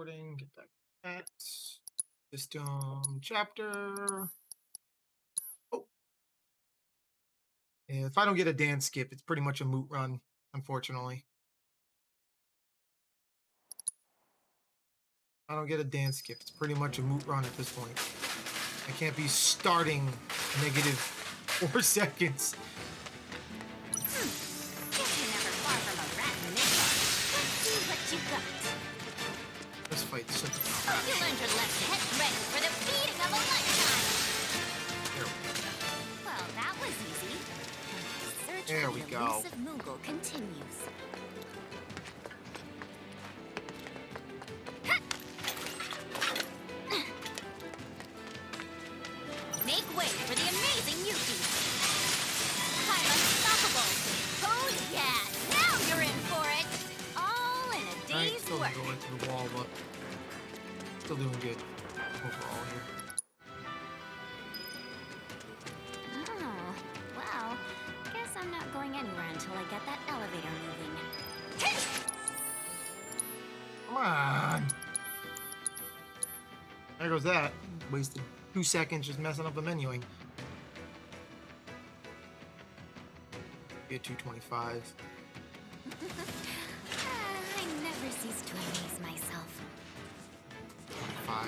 recording. Get back to that. System chapter. Oh, yeah, if I don't get a dance skip, it's pretty much a moot run, unfortunately. I don't get a dance skip. It's pretty much a moot run at this point. I can't be starting negative 4 seconds. Guess you're never far from a rat in the midbar. Let's see what you got. This fight's such a Hope crap. you learned your lesson. Get ready for the beating of a lifetime. There we go. Well, that was easy. And the search There for we the go. elusive Moogle continues. Make way for the amazing Yuki. I'm unstoppable. Oh yeah, now you're in for it. All in a I day's still work. go into the wall, but still doing good overall here. Oh, well, guess I'm not going anywhere until I get that elevator moving. Come on. There goes that. Wasted 2 seconds just messing up the menuing. Get 225. I never cease to amaze myself. 25.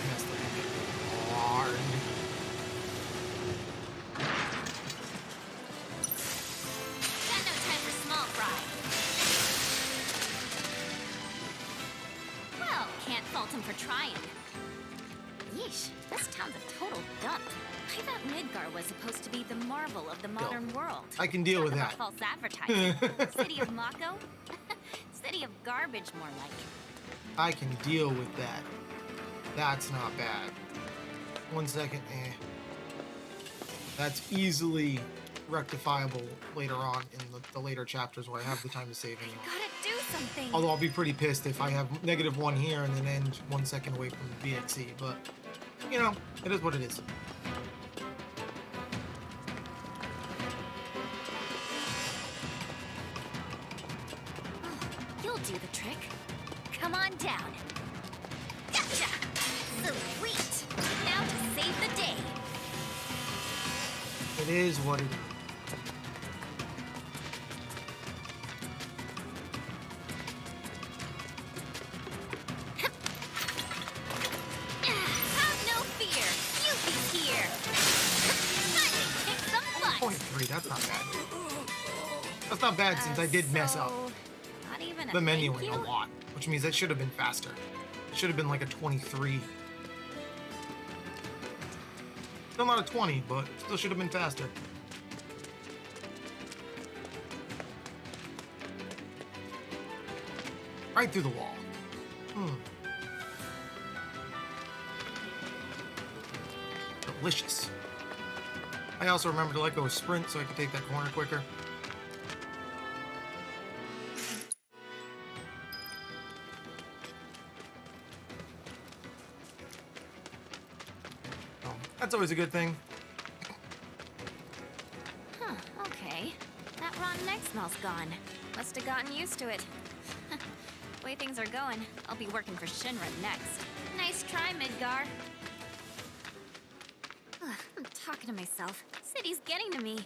Messed up a bit hard. Got no time for small fry. Well, can't fault him for trying. Yeesh, this town's a total dump. I thought Midgar was supposed to be the marvel of the modern world. I can deal with Talk that. about false advertising. City of Mako? City of garbage, more like. I can deal with that. That's not bad. 1 second, That's easily rectifiable later on in the later chapters where I have the time to save anyway. Gotta do something. Although I'll be pretty pissed if I have -1 here and then end 1 second away from the VXC, but you know, it is what it is. You'll do the trick. Come on down. Gotcha! Sweet! Now to save the day. It is what it is. Have no fear. Yuki's here. Time to kick some butt. 0.3, that's not bad. That's not bad since I did mess up So, not even a the thank menuing you? a lot, which means that should have been faster. It should have been like a 23. Still not a 20, but still should have been faster. Right through the wall. Delicious. I also remember to let go of sprint so I could take that corner quicker. Oh, that's always a good thing. Huh, okay. That rotten egg smell's gone. Must have gotten used to it. Way things are going, I'll be working for Shinra next. Nice try, Midgar. Ugh, I'm talking to myself. City's getting to me.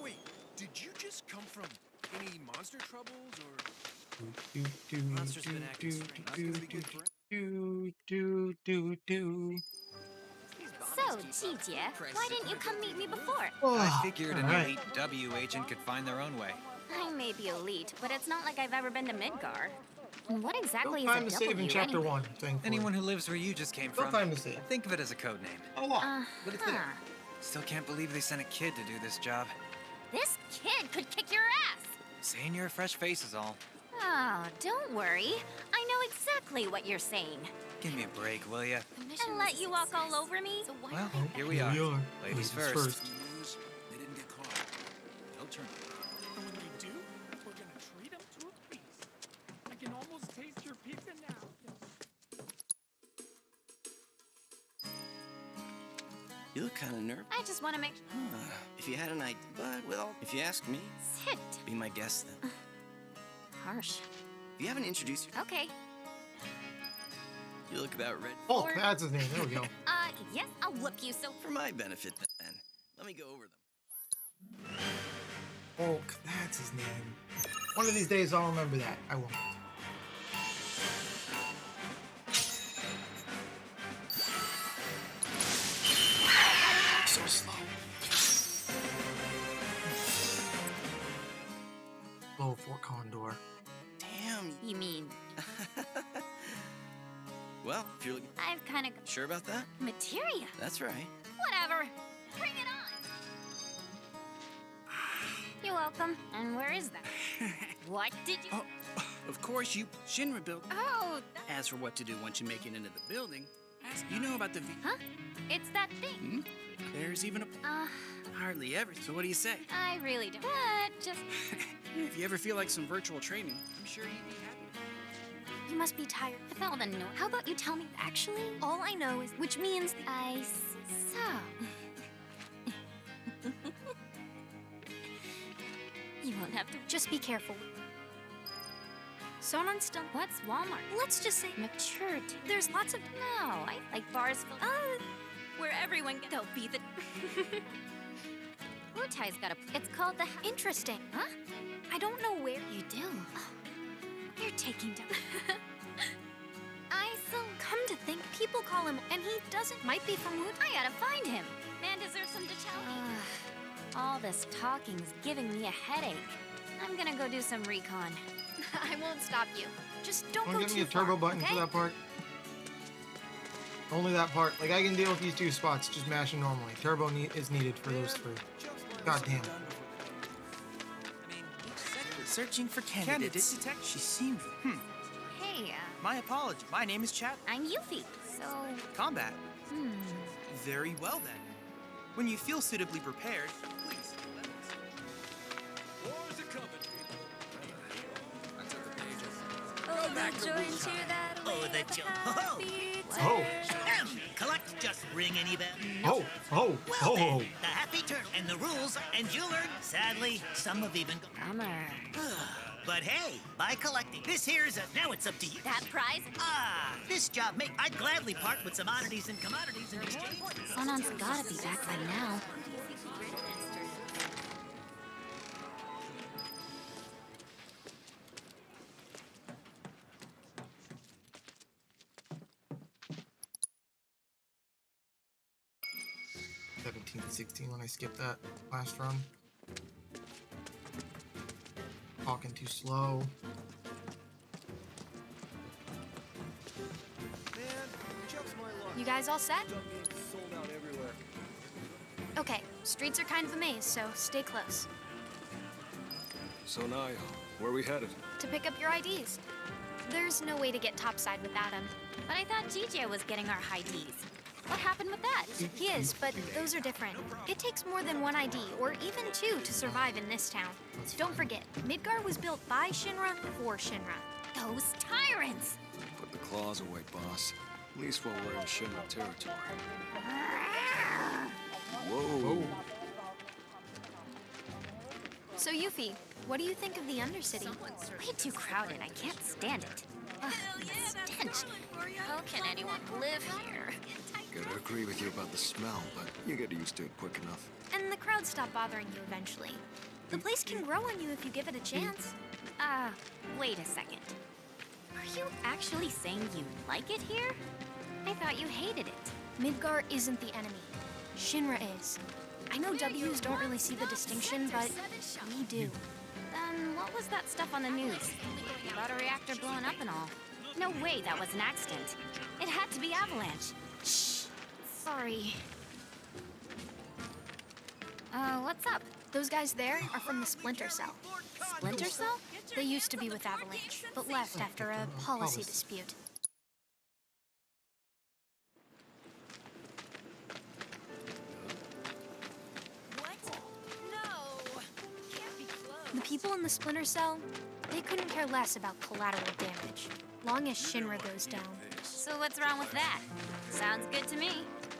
Wait, did you just come from any monster troubles or? Monster's been acting strange. Not gonna be good for So, Jijie, why didn't you come meet me before? I figured an alright. elite W agent could find their own way. I may be elite, but it's not like I've ever been to Midgar. And what exactly No time to is a save in W chapter anyway? 1, thankfully. Anyone who lives where you just came No from, time to save. think of it as a code name. A lot, but it's there. Uh-huh. Still can't believe they sent a kid to do this job. This kid could kick your ass. Saying you're a fresh face is all. Oh, don't worry. I know exactly what you're saying. Give me a break, will ya? And let you walk all over me? Well, here we are. Ladies first. news? They didn't get caught. They'll turn. And when they do, we're gonna treat them to a feast. I can almost taste your pizza now. You look kind of nervous. I just want to make... If you had an idea, but well, if you ask me, Sit. be my guest then. Harsh. you haven't introduced yourself. Okay. You look about ready. Hulk, that's his name. There we go. Yes, I'll whoop you, so... For my benefit, then. Let me go over them. Hulk, that's his name. One of these days I'll remember that. I won't. So slow. Slow for Condor. Damn. You mean, Well, if you're looking I've kind of... sure about that, Materia? that's right. Whatever. Bring it on. You're welcome. And where is that? What did you... Oh, of course you Shinra built. Oh, As for what to do once you make it into the building, you know about the huh? It's that thing. There's even a hardly ever. So what do you say? I really don't. But just... If you ever feel like some virtual training, I'm sure you'd be happy. You must be tired. I felt the noise. How about you tell me? Actually, all I know is... Which means... So... You won't have to... Just be careful. Sonon's still... What's Walmart? Let's just say maturity. There's lots of... No, I like bars filled... where everyone... They'll be the... Wutai's got a... It's called the... Interesting. Huh? I don't know where... You do? You're taking down... Come to think, people call him... And he doesn't... Might be from Woot... I gotta find him. Man deserves some to tell me. All this talking's giving me a headache. I'm gonna go do some recon. I won't stop you. Just don't Wanna go give too me a turbo far, button okay? for that part? Only that part. Like, I can deal with these two spots, just mashing normally. Turbo is needed for those three. God damn. Searching for candidates. She seemed... Hey, My apology. My name is Chad. I'm Yuffie. So, Combat. Very well, then. When you feel suitably prepared, please let us. Wars are coming, people. oh, the joy and cheer that Oh, the joy. Oh. Collect, just ring any bell. Oh. Oh. Well, Oh. then, the happy turn and the rules, and you learn. Sadly, some have even gone. bummer. But hey, by collecting, this here's now it's up to you. That prize? This job I'd gladly part with some oddities and commodities in exchange. Sonon's gotta be back by now. '17, 16 when I skipped that last run. Talking too slow. Man, just my luck. You guys all set? Stuff being sold out everywhere. Okay, streets are kind of a maze, so stay close. So Naya, where are we headed? To pick up your IDs. There's no way to get topside without them. But I thought GJ was getting our high Ds. What happened with that? He is, but those are different. It takes more than one ID, or even two, to survive in this town. Don't forget, Midgar was built by Shinra for Shinra. Those tyrants! Put the claws away, boss. At least while we're in Shinra territory. Whoa. So Yuffie, what do you think of the Undercity? Way too crowded. I can't stand it. Ugh, the stench. How can anyone live here? Gotta agree with you about the smell, but you get used to it quick enough. And the crowds stop bothering you eventually. The place can grow on you if you give it a chance. Wait a second. Are you actually saying you like it here? I thought you hated it. Midgar isn't the enemy. Shinra is. I know W's don't really see the distinction, but we do. Then what was that stuff on the news? About a reactor blowing up and all. No way that was an accident. It had to be Avalanche. Shh. Sorry. What's up? Those guys there are from the Splinter Cell. Splinter Cell? They used to be with Avalanche, but left after a policy dispute. The people in the Splinter Cell, they couldn't care less about collateral damage, long as Shinra goes down. So what's wrong with that? Sounds good to me.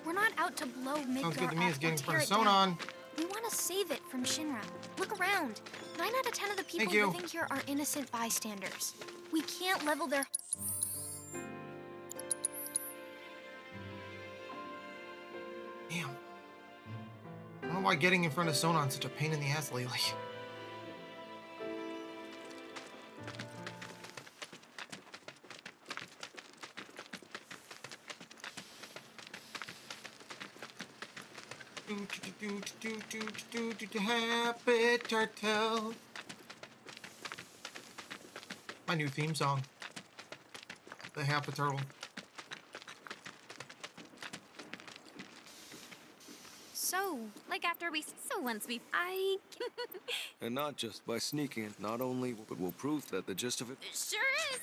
We're not out to blow Midgar Sounds good to me. up It's or getting tear it Sonon. down. We want to save it from Shinra. Look around. 9 out of 10 of the people Thank you. living here are innocent bystanders. We can't level their... Damn. I don't know why getting in front of Sonon's such a pain in the ass lately. Happy turtle. My new theme song. The Happy Turtle. So, Like after we... So once we... And not just by sneaking it, not only, but we'll prove that the gist of it... Sure is.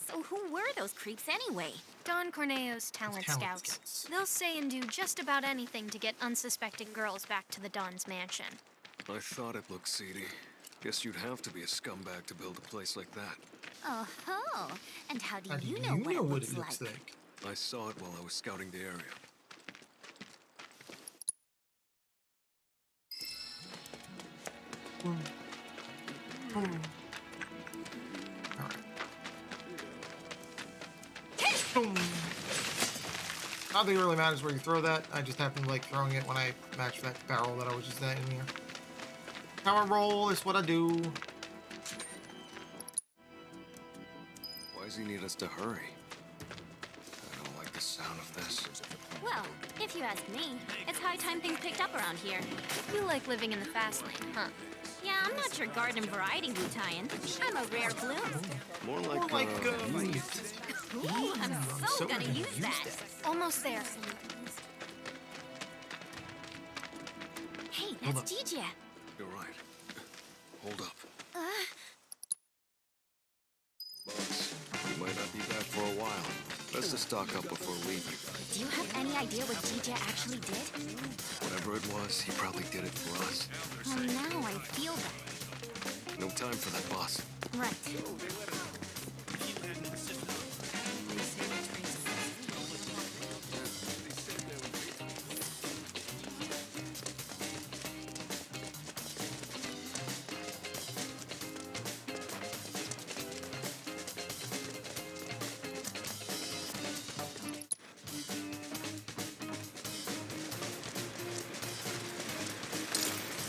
So who were those creeps anyway? Don Corneo's talent scouts. They'll say and do just about anything to get unsuspecting girls back to the Don's mansion. I thought it looked seedy. Guess you'd have to be a scumbag to build a place like that. Oh ho! And how do How do you you know what know it what looks it looks like? like? I saw it while I was scouting the area. Boom. Boom. Alright. Boom. I don't think it really matters where you throw that. I just happen to like throwing it when I match that barrel that I was just in here. Power roll is what I do. Why does he need us to hurry? I don't like the sound of this. Well, if you ask me, it's high time things picked up around here. You like living in the fast lane, huh? Yeah, I'm not your garden variety Wu-Tie-in. I'm a rare bloom. More More like, like Ooh, I'm so gonna use that. Almost there. Hey, Hold that's Jijia. You're right. Hold up. Uh, Boss, we might not be back for a while. Best to stock up before leaving. do you have any idea what Jijia actually did? Whatever it was, he probably did it for us. Oh, now I feel that. No time for that, boss. Right.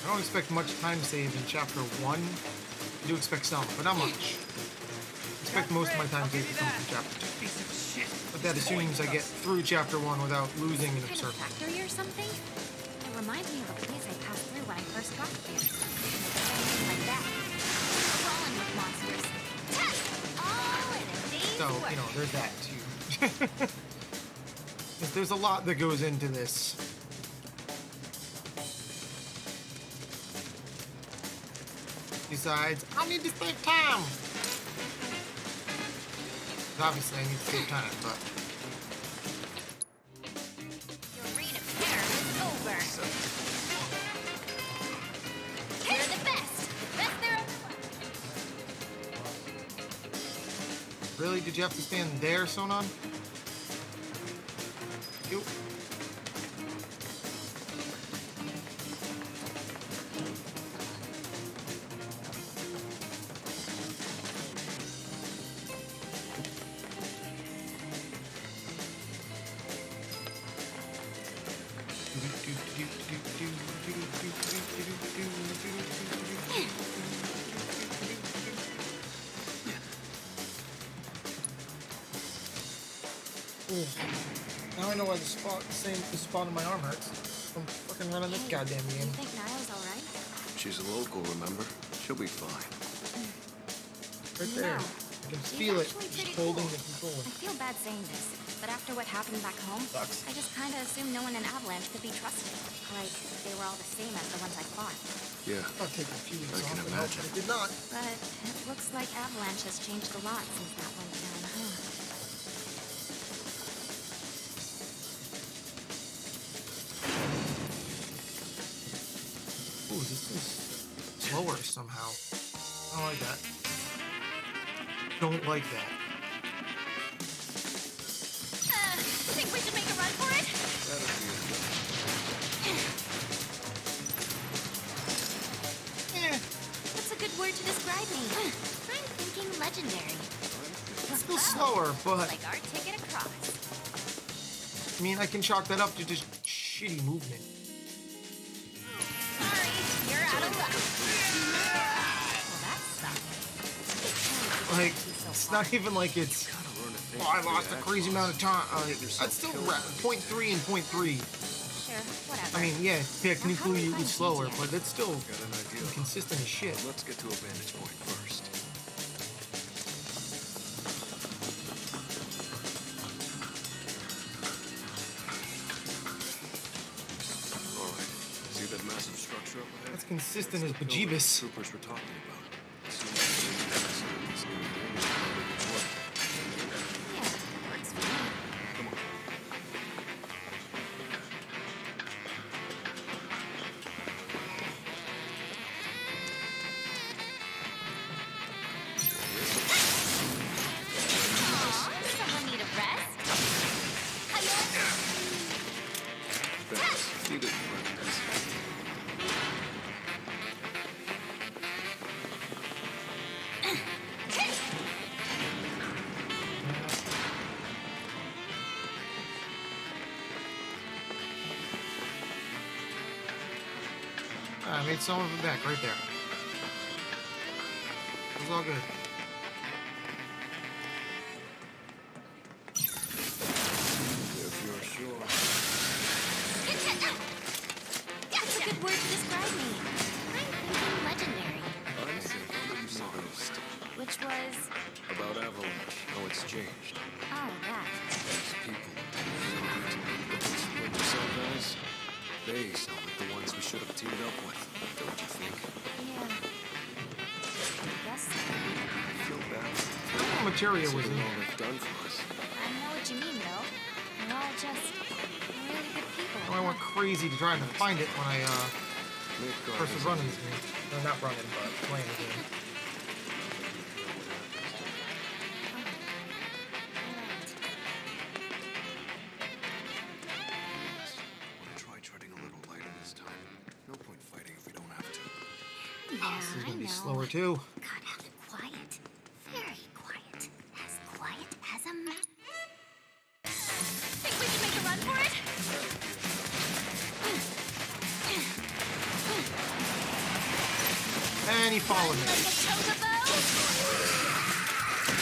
I don't expect much time save in chapter 1. I do expect some, but not much. I expect most of my time save to come from chapter 2. But that assumes I get through chapter 1 without losing an Kind of observer. factory or something? It reminds me of a place I passed through when I first got here. Something like that. Crawling with monsters. Test! All in a day's So, work. you know, there's that too. There's a lot that goes into this. Besides, I need to save time. Obviously, I need to save time, but Your reign of terror is over. You're the best. Best there ever was. really, did you have to stand there, Sonon? You. Ooh. Now I know why the spot on my arm hurts. I'm fucking running this goddamn Do you game. think Niall's alright? She's a local, remember? She'll be fine. Right there. No. I can She's feel it. actually Just pretty holding cool. the controller. I feel bad saying this, but after what happened back home, Sucks. I just kind of assumed no one in Avalanche could be trusted. Like, they were all the same as the ones I fought. Yeah. I'll take a few weeks I can off and help, imagine. but I did not. But it looks like Avalanche has changed a lot since that went down, huh? slower somehow. I don't like that. Don't like that. Think we should make a run for it? What's a good word to describe me? I'm thinking legendary. It's still slower, but Like our ticket across. I mean, I can chalk that up to just shitty movement. Sorry, you're out of luck. Well, that sucks. Like, it's not even like it's, oh, I lost a crazy amount of time. I'd still 0.3 and 0.3. Sure, whatever. I mean, yeah, technically it was slower, but it's still consistent as shit. Let's get to a vantage point first. Alright, see that massive structure up ahead? That's consistent as The bejeebus. troopers were talking about. As soon as we get inside this new room, it's work. Yeah, works for me. Come on. Aw, someone need a rest? Hiya! Thanks. Needed practice. I made some of it back right there. It was all good. If you're sure. That's a good word to describe me. I'm thinking legendary. I'm thinking you noticed. Which was... About Avalanche, how it's changed. Oh, that. Those people. But those Splinter Cell guys, they sound like the ones we should have teamed up with, don't you think? Yeah. I guess so. I feel bad. What materia was Considering in all they've done for us. I know what you mean, though. We're all just really good people. I went crazy to try to find it when I Midgard first was isn't running this game. Or not running, but playing the game. Want to try treading a little lighter this time? No point fighting if we don't have to. Yeah, This is I gonna be know. slower too. God, have it quiet. Very quiet. As quiet as a mouse. Think we should make a run for it? And he followed me. Like a chocobo?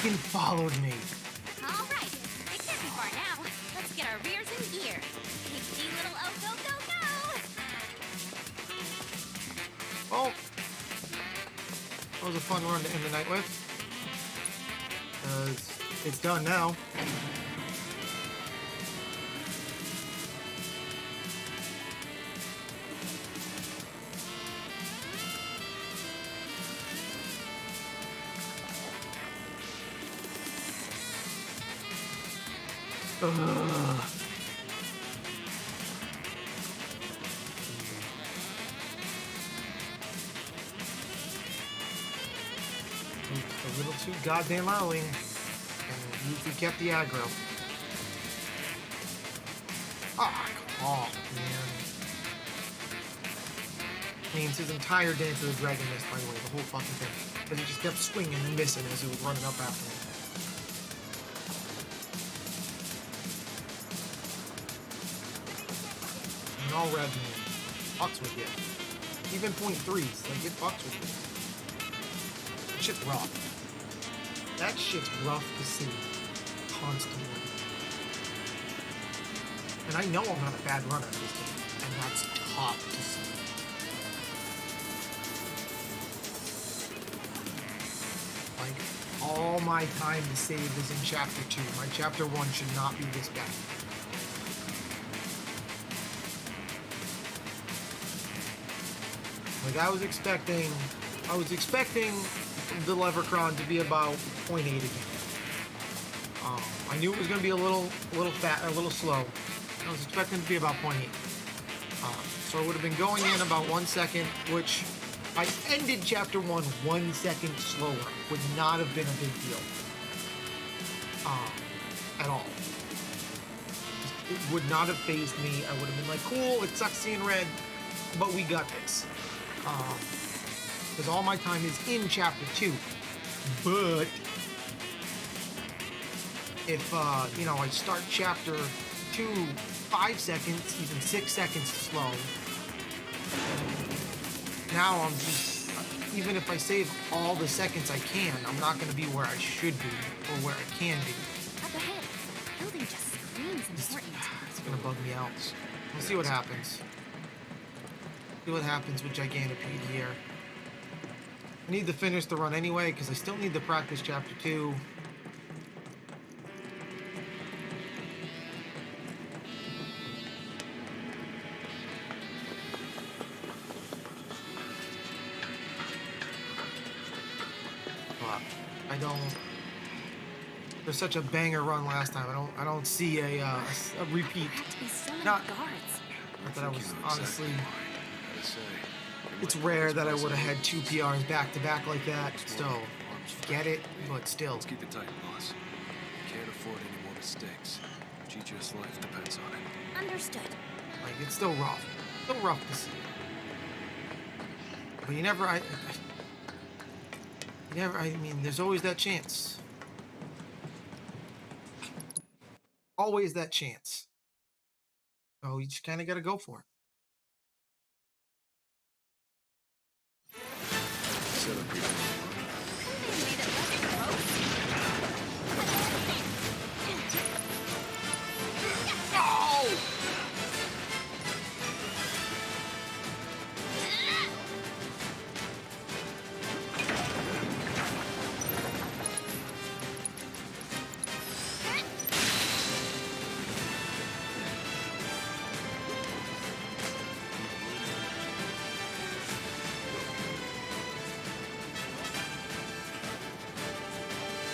He followed me. All right. It can't be far now. Let's get our rears in gear. Hickety little oh, go, go, go. Well, that was a fun run to end the night with. It's done now. Ugh. A little too goddamn early, and Yuffie kept the aggro. Ah, come on, man. I mean, it's his entire Dance of the Dragon miss, by the way, the whole fucking thing. But he just kept swinging and missing as he was running up after me. And all red man fucks with you. Even 0.3s, like it fucks with you. That shit's rough. That shit's rough to see. Constantly. And I know I'm not a bad runner at this game. And that's tough to see. Like, all my time to save is in Chapter 2. My Chapter 1 should not be this bad. Like, I was expecting the Levercron to be about 0.8 again. I knew it was going to be a little slow. I was expecting it to be about 0.8. So I would have been going in about 1 second, which I ended chapter 1 1 second slower. Would not have been a big deal. At all. It would not have fazed me. I would have been like, cool, it sucks seeing red, but we got this. Because all my time is in chapter 2. But if, you know, I start chapter 2 5 seconds, even 6 seconds slow, now I'm just, even if I save all the seconds I can, I'm not going to be where I should be, or where I can be. Up ahead, the building just screams important. It's going to bug me out. We'll see what happens. See what happens with Giganipede here. I need to finish the run anyway, because I still need to practice chapter 2. I don't. There's such a banger run last time. I don't see a repeat. Not that I was honestly. It's rare that I would have had 2 PRs back to back like that. So get it, but still. Let's keep it tight, boss. Can't afford any more mistakes. GGS life depends on it. Understood. Like, it's still rough. Still rough to see. But you never. I mean, there's always that chance. Always that chance. So you just kind of got to go for it. Set up your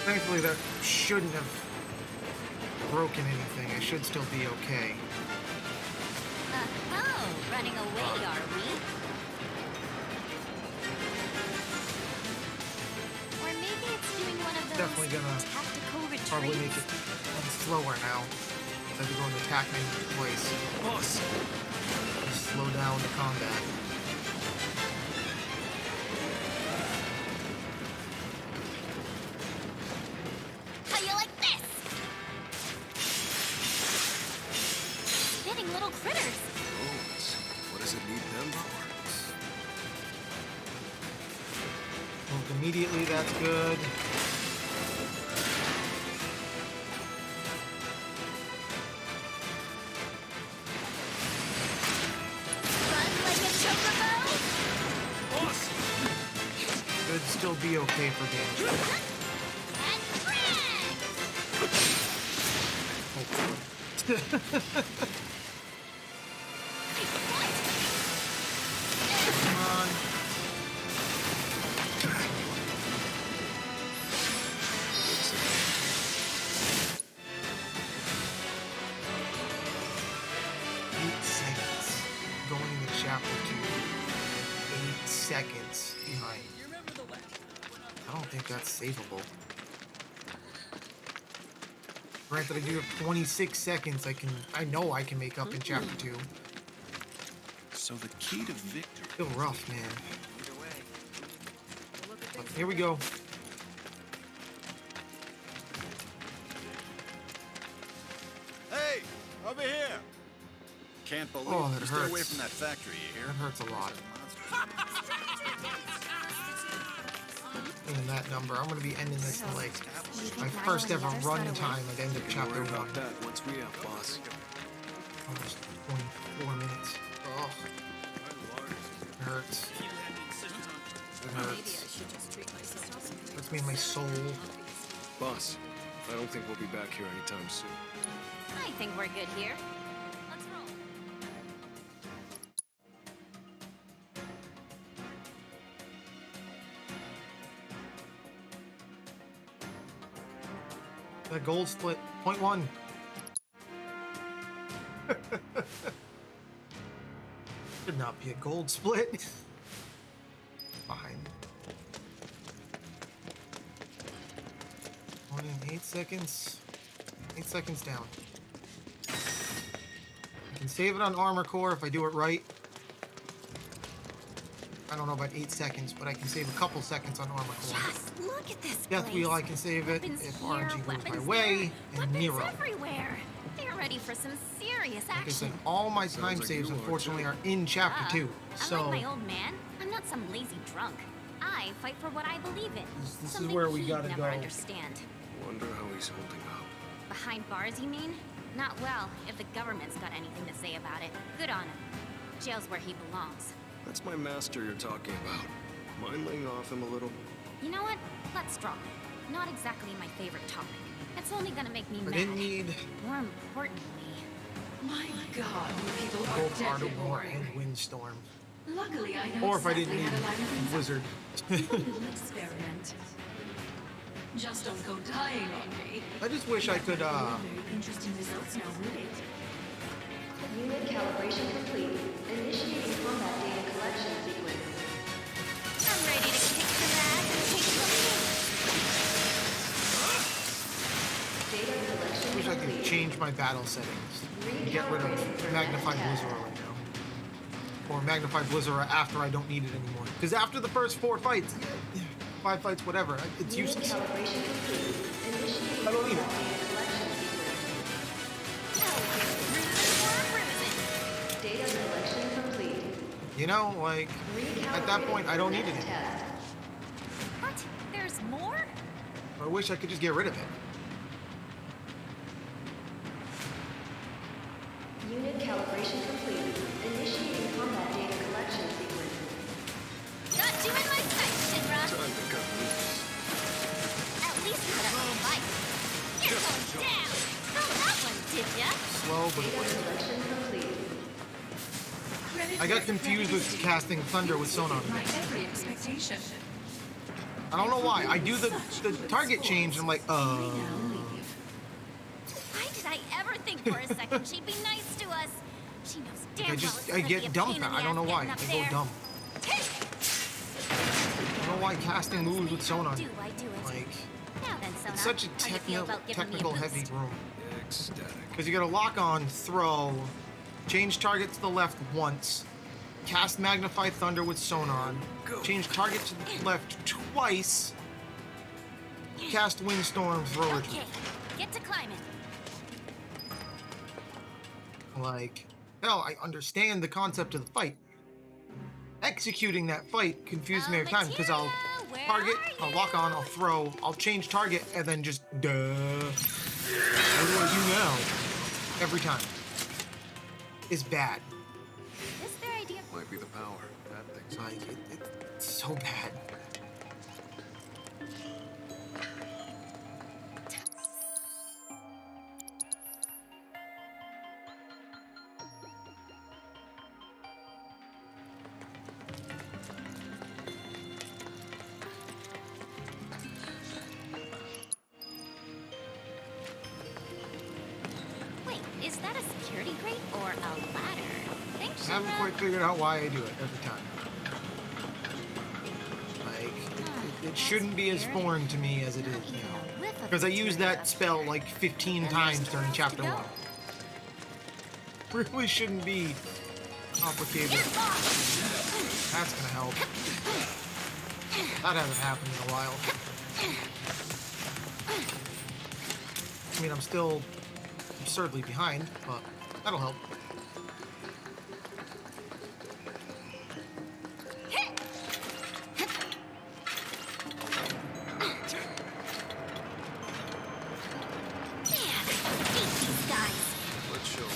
Thankfully, that shouldn't have broken anything. I should still be okay. Oh, running away, are we? Or maybe it's doing one of those Definitely gonna tactical retreats. probably make it slower now. I have to go into attack menu twice. boss. Just slow down the combat. How you like this? Spitting little critters. Drones. What does it need them for? Moved immediately, that's good. Run like a chocobo. Boss! Should still be okay for damage. Come on. Going into chapter 2. 8 seconds behind. I don't think that's savable. Granted, I do have 26 seconds. I know I can make up in chapter 2. So the key to victory. Still rough, man. But here we go. Hey, over here. Can't believe Oh, that Stay away hurts. from that factory, you hear? That hurts a lot. And that number, I'm gonna be ending this in like my first ever run time at end of chapter 1. About that once we have, boss. Almost 24 minutes. Oh, it hurts. It hurts. Hurts me in my soul. Boss, I don't think we'll be back here anytime soon. I think we're good here. Let's roll. The gold split, 0.1. Should not be a gold split. Fine. Only 8 seconds. 8 seconds down. I can save it on armor core if I do it right. I don't know about 8 seconds, but I can save a couple seconds on armor core. Yes, look at this Death place. Wheel, I can save it Weapons if here, RNG goes my weapons way, there, and weapons Nero. everywhere. They're ready for some serious Like I said, action. all my Sounds time like saves, you are, unfortunately, too. are in Chapter 2. So, Unlike my old man, I'm not some lazy drunk. I fight for what I believe in. This is Something where we he'd gotta never go. understand. Wonder how he's holding up. Behind bars, you mean? Not well, if the government's got anything to say about it. Good on him. Jail's where he belongs. That's my master you're talking about. Mind laying off him a little? You know what? Let's drop it. Not exactly my favorite topic. It's only gonna make me I mad. didn't need More importantly, My God, you people are both Art deadly of War boring. and Windstorm. Luckily, I know Or if I exactly didn't need how to line up inside. Blizzard. A little experiment. Just don't go dying on me. I just wish I could, Very interesting results now, will it? Unit calibration complete. Initiating combat data collection sequence. I'm ready to kick some ass and take some Data collection I wish I could complete. change my battle settings and get rid of Magnified Blizzard right now. Or Magnified Blizzard after I don't need it anymore. Because after the first 4 fights, 5 fights, whatever, it's Unit useless. calibration complete. Initiating I don't need it. combat data collection sequence. Data collection complete. You know, like, at that point, I don't need it anymore. Test. What? There's more? I wish I could just get rid of it. Unit calibration complete. Initiating combat data collection sequence. Not doing my sight, Shinra. Time to cut loose. At least you got a fight. You're going down. Felt that one, did ya? Slow, but it Data works. collection complete. I got confused with casting Thunder with Sonar. My every expectation. I don't know why. I do the target change, and I'm like, Now leave. Why did I ever think for a second she'd be nice to us? She knows damn well it's I gonna be a get dumb. pain in the I don't know ass why. getting I up go there. dumb. I don't know why casting moves with Sonar. Do I do it? Like, Now then, Sona, it's such a how you feel about giving me a technical boost? heavy room. Ecstatic. Because you gotta lock on, throw, change target to the left once, cast Magnify Thunder with Sonar, change target to the left twice, cast Windstorm, throw it. Okay, get to climbing. Like, hell, I understand the concept of the fight. Executing that fight confused me every time because I'll target, I'll lock on, I'll throw, I'll change target, and then just duh. What do I do now? Every time. It's bad. This their idea. Might be the power. That thing's Like, it's so bad. Wait, is that a security grate or a ladder? Thanks, I haven't Shinra. quite figured out why I do it every time. Like, it shouldn't be as foreign to me as it is now. Because I used that spell like 15 times during Chapter 1. Really shouldn't be complicated. That's gonna help. That hasn't happened in a while. I mean, I'm still absurdly behind, but that'll help. Let's show 'em.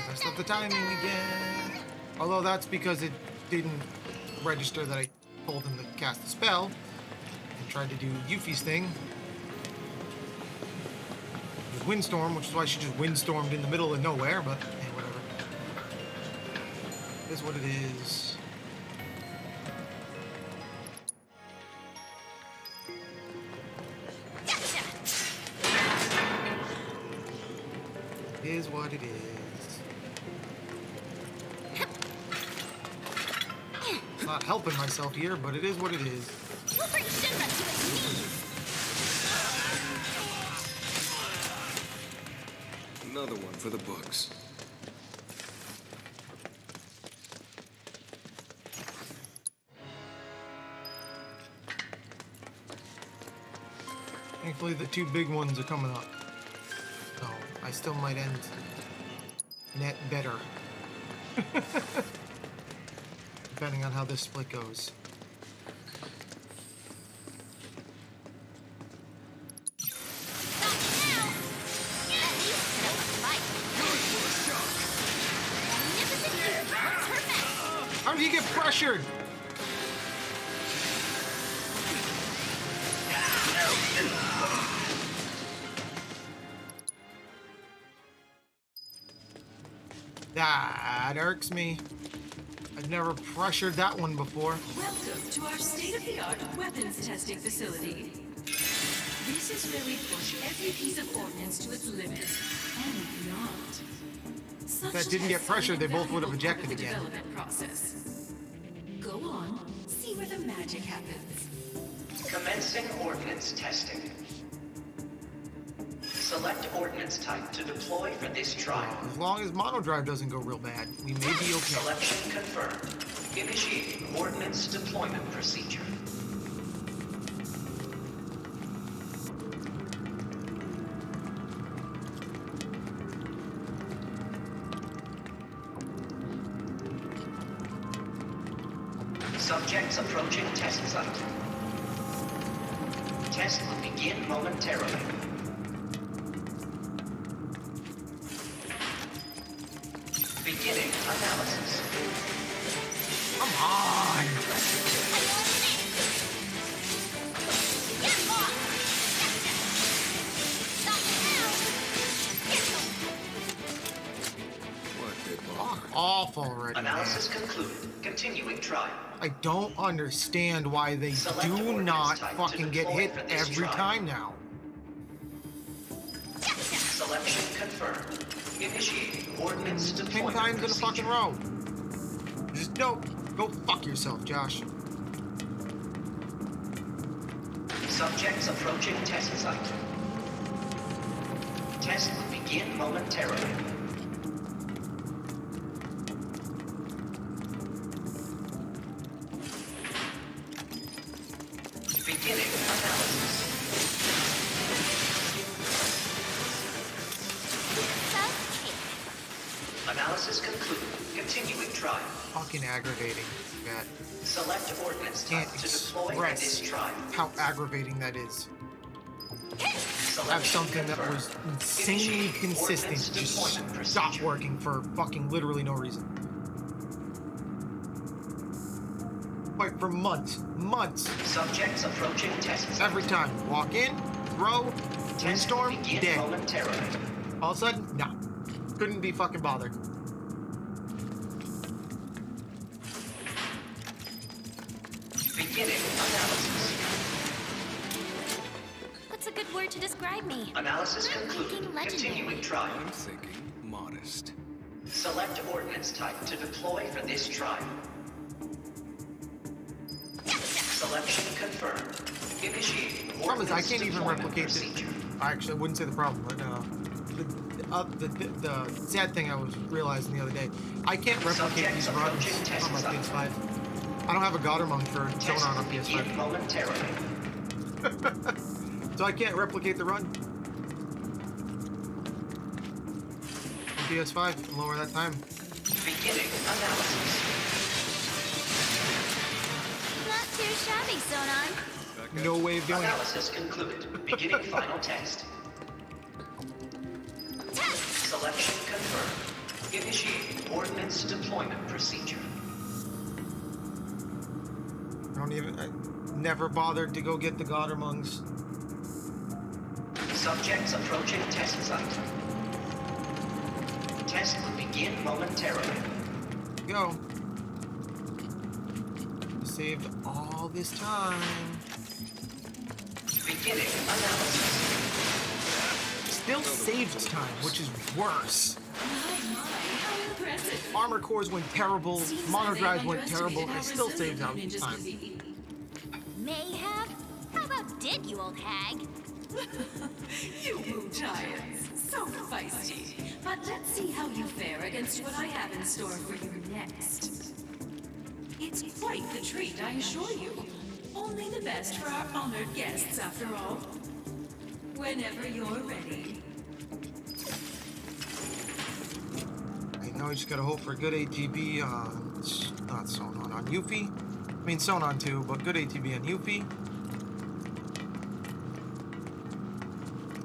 Messed up the timing again. Although that's because it didn't register that I told him to cast a spell and tried to do Yuffie's thing with Windstorm, which is why she just windstormed in the middle of nowhere, but hey, whatever. It is what it is. is what it is. Not helping myself here, but it is what it is. We'll bring Shinra to its knees! Another one for the books. Thankfully, the two big ones are coming up. So, I still might end net better. Depending on how this split goes. How did he get pressured? That irks me. I've never pressured that one before. Welcome to our state-of-the-art weapons testing facility. This is where we push every piece of ordnance to its limit and beyond. If that didn't get pressured, they both would have ejected again. Development process. Go on, see where the magic happens. Commencing ordnance testing. Select ordnance type to deploy for this trial. As long as monodrive doesn't go real bad, we may be okay. Selection confirmed. Initiating ordnance deployment procedure. Subjects approaching test site. Test will begin momentarily. Beginning analysis. Come on! Fuck off already. Analysis concluded. Continuing trial. I don't understand why they do not fucking get hit every time now. Selection confirmed. Initiating ordnance 10 deployment times in a procedure. fucking row. Just no. Go fuck yourself, Josh. Subjects approaching test site. Test will begin momentarily. Beginning analysis. Analysis concluded. Continuing trial. Fucking aggravating. That Select ordnance type can't to deploy for this express trial. how aggravating that is. Have Selection something that was confirmed. insanely Initiating consistent ordnance just deployment stop procedure. working for fucking literally no reason. Like for months. Subjects approaching test site. Every time. Walk in, throw, windstorm, Begin dead. momentarily. All of a sudden, nah. Couldn't be fucking bothered. Beginning analysis. What's a good word to describe me? Analysis I'm concluded. thinking legendary. Continuing trial. I'm thinking modest. Select ordnance type to deploy for this trial. Selection confirmed. Initiating The problem is I ordnance can't even deployment replicate this. procedure. Actually, I wouldn't say the problem, but the sad thing I was realizing the other day, I can't replicate these runs on my PS5. I don't have a Gottermong for Sonar on PS5. Momentarily. So I can't replicate the run. On PS5 and lower that time. Beginning analysis. Not too shabby, Sonon. No way of doing it. Analysis concluded. Beginning final test. Selection confirmed. Initiating ordnance deployment procedure. I never bothered to go get the Gottermongs. Subjects approaching test site. Test will begin momentarily. Go. Saved all this time. Beginning analysis. still saves time, which is worse. How impressive. Armor cores went terrible, mono drives went terrible, and it still saves out time. May have? How about did, you old hag? You move giants. So feisty. But let's see how you fare against what I have in store for you next. It's quite the treat, I assure you. Only the best for our honored guests, after all. Whenever you're ready. Okay, now we just gotta hope for a good ATB on, not Sonon, on Yuffie. I mean Sonon too, but good ATB on Yuffie.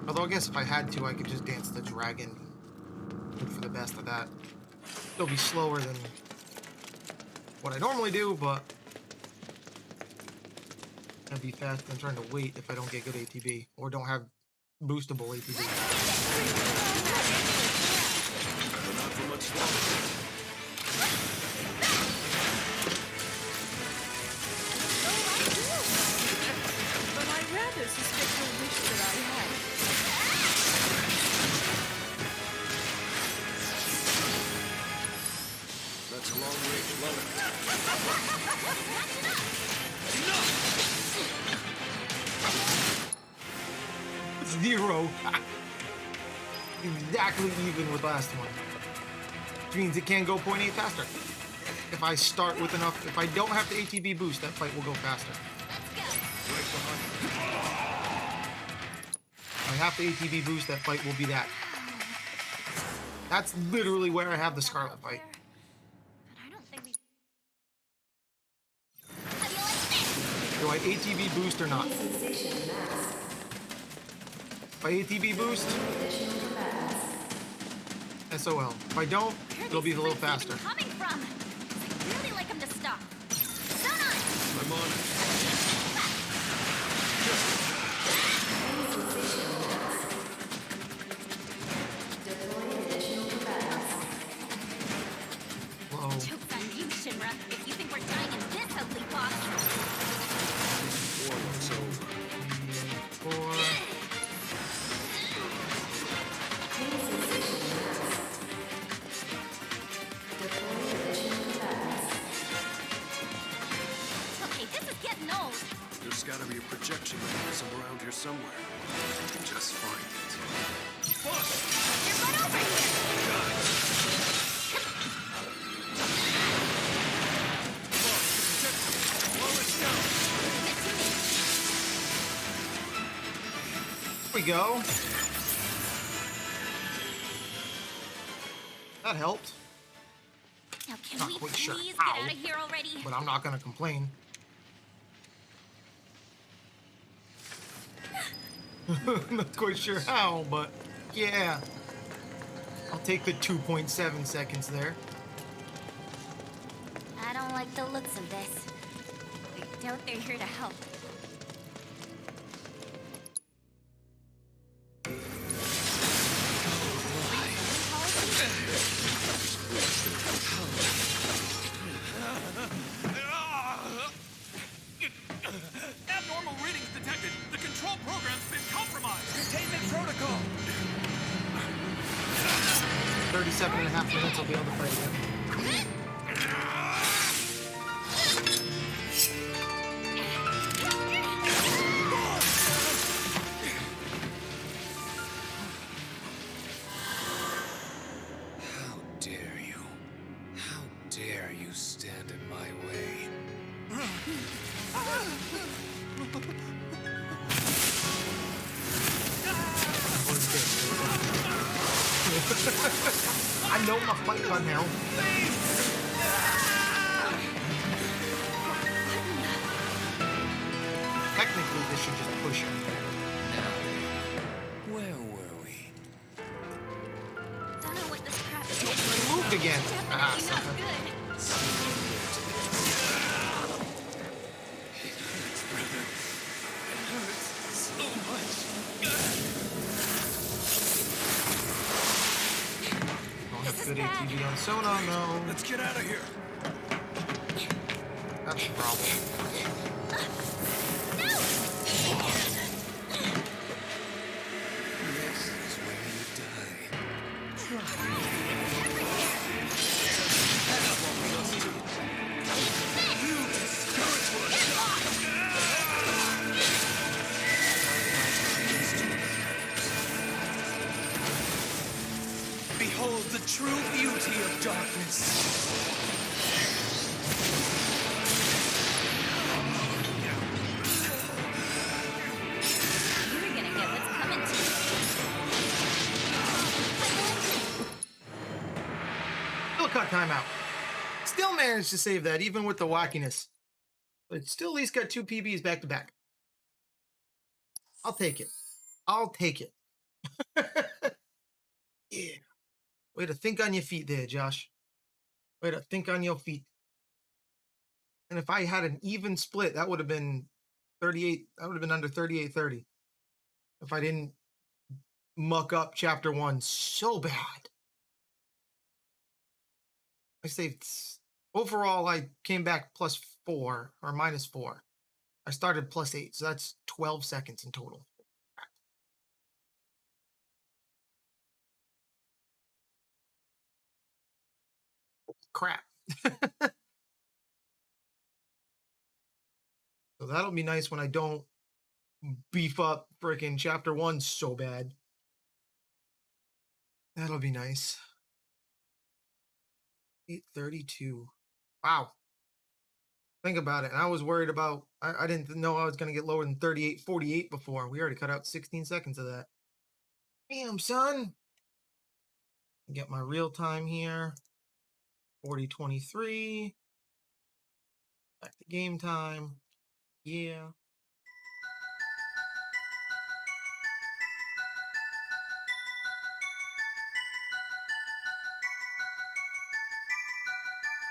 Although I guess if I had to, I could just dance the dragon. Hope for the best of that. It'll be slower than what I normally do, but I'd be fast. I'm trying to wait if I don't get good ATB or don't have boostable ATB. Not for much longer. But I rather suspect the wish that I had. That's a long-range loader. Zero. Exactly even with last one. Which means it can go 0.8 faster. If I start with enough, if I don't have the ATB boost, that fight will go faster. If I have the ATB boost, that fight will be that. That's literally where I have the Scarlet fight. Do I ATB boost or not? If I ATB boost, SOL. If I don't, it'll be a little faster. Coming from? I'd really like him to stop. I'm on it. Whoa. Joke's on you, Shinra, if you think we're dying in this ugly box. It's over. 4. Okay, this is getting old. There's gotta be a projection mechanism around here somewhere. I can just find it. You're right over here. There we go. That helped. Now, can Not we quite please sure get how, out of here already? but I'm not gonna complain. Not quite sure how, but yeah. I'll take the 2.7 seconds there. I don't like the looks of this. I doubt they're here to help. Abnormal readings detected. The control program's been compromised. Containment protocol. 37.5 minutes, I'll be able to fight again. How dare you? How dare you stand in my way? I know my fight gun now. Technically, this should just push him. Where were we? Don't know what this crap is. He moved again. Ah, Definitely sucker. not good. Don't have good ATV on Sonon, no. Let's get out of here. That's the problem. This is where smart timeout. Still managed to save that, even with the wackiness. But still at least got 2 PBs back to back. I'll take it. I'll take it. Yeah. Way to think on your feet there, Josh. Way to think on your feet. And if I had an even split, that would have been 38. That would have been under 38-30. If I didn't muck up chapter 1 so bad. I saved. Overall, I came back +4 or -4. I started +8, so that's 12 seconds in total. Crap. So that'll be nice when I don't beef up freaking chapter 1 so bad. That'll be nice. 832. Wow. Think about it. I was worried about, I didn't know I was going to get lower than 38-48 before. We already cut out 16 seconds of that. Damn, son. Get my real time here. 40:23. Back to game time. Yeah.